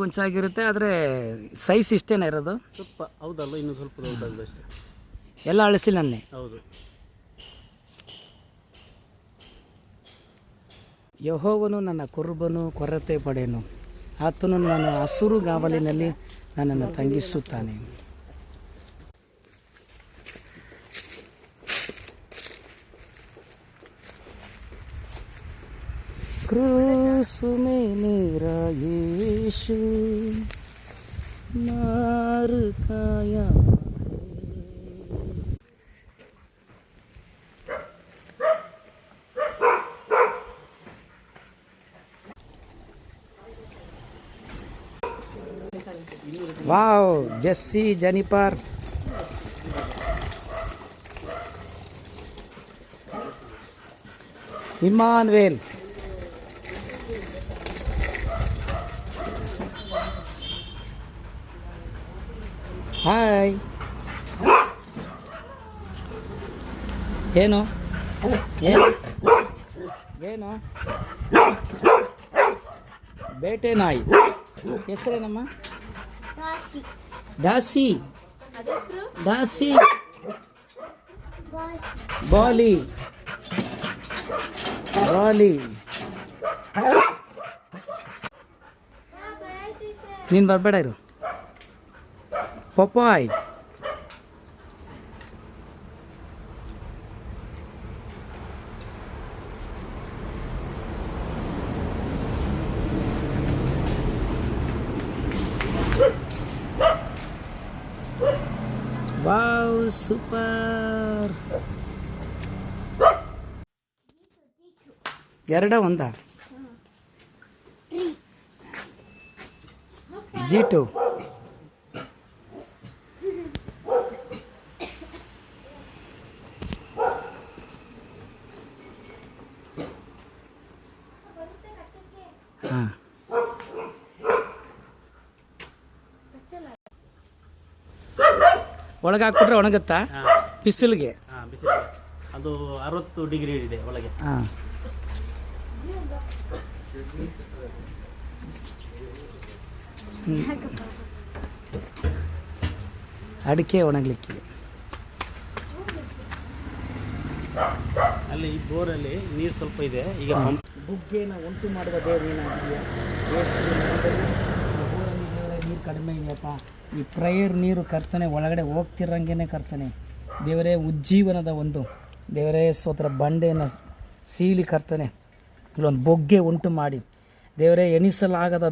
ಗೊಂಚಾಗಿರುತ್ತೆ, ಆದರೆ ಸೈಜ್ ಇಷ್ಟೇನ ಇರೋದು? ಸ್ವಲ್ಪ ಹೌದಲ್ಲ, ಇನ್ನು ಸ್ವಲ್ಪ ದೊಡ್ಡದು ಅಷ್ಟೇ. ಎಲ್ಲ ಅಳಸಿಲನ್ನೇ. ಹೌದು. ಯೆಹೋವನು ನನ್ನ ಕುರುಬನು, ಕೊರತೆ ಪಡೆಯನು. ಆತನು ನನ್ನ ಹಸುರು ಗಾವಲಿನಲ್ಲಿ ನನ್ನನ್ನು ತಂಗಿಸುತ್ತಾನೆ. क्रूस में मेरा यीशु मार खाया wow Jessie Jennifer Emmanuel hi. ಏನು ಏನು ಏನು ಬೇಟೆ ನಾಯಿ ಹೆಸರೇನಮ್ಮ? ದಾಸಿ. ದಾಸಿ ಬಾಲಿ ಬಾಲಿ. ನೀನು ಬರಬೇಡ ಇರು. Papaya wow super. ಎರಡ ಒಂದ G2. ಹಾಂ ಒಳಗೆ ಹಾಕ್ಬಿಟ್ರೆ ಒಣಗುತ್ತಾ? ಬಿಸಿಲಿಗೆ? ಹಾಂ, ಬಿಸಿಲಿಗೆ. ಅದು 60 ಡಿಗ್ರಿ ಇದೆ ಒಳಗೆ. ಹಾಂ. ಅಡಿಕೆ ಒಣಗಲಿಕ್ಕೆ ಅಲ್ಲಿ ಬೋರಲ್ಲಿ ನೀರು ಸ್ವಲ್ಪ ಇದೆ. ಈಗ ಬುಗ್ಗೆನ ಉಂಟು ಮಾಡುವ ದೇವರೇನಾಗಿದೆಯಾ? ಬೋರಲ್ಲಿ ನೀರು ಕಡಿಮೆ ಇದೆಯಪ್ಪ. ಈ ಪ್ರಯರ್ ನೀರು ಕರ್ತನೆ ಒಳಗಡೆ ಹೋಗ್ತಿರಂಗೆ ಕರ್ತನೆ. ದೇವರೇ ಉಜ್ಜೀವನದ ಒಂದು ದೇವರೇ ಸ್ತೋತ್ರ. ಬಂಡೆಯನ್ನು ಸೀಳಿ ಕರ್ತನೆ ಇಲ್ಲೊಂದು ಬೊಗ್ಗೆ ಉಂಟು ಮಾಡಿ ದೇವರೇ ಎಣಿಸಲಾಗದ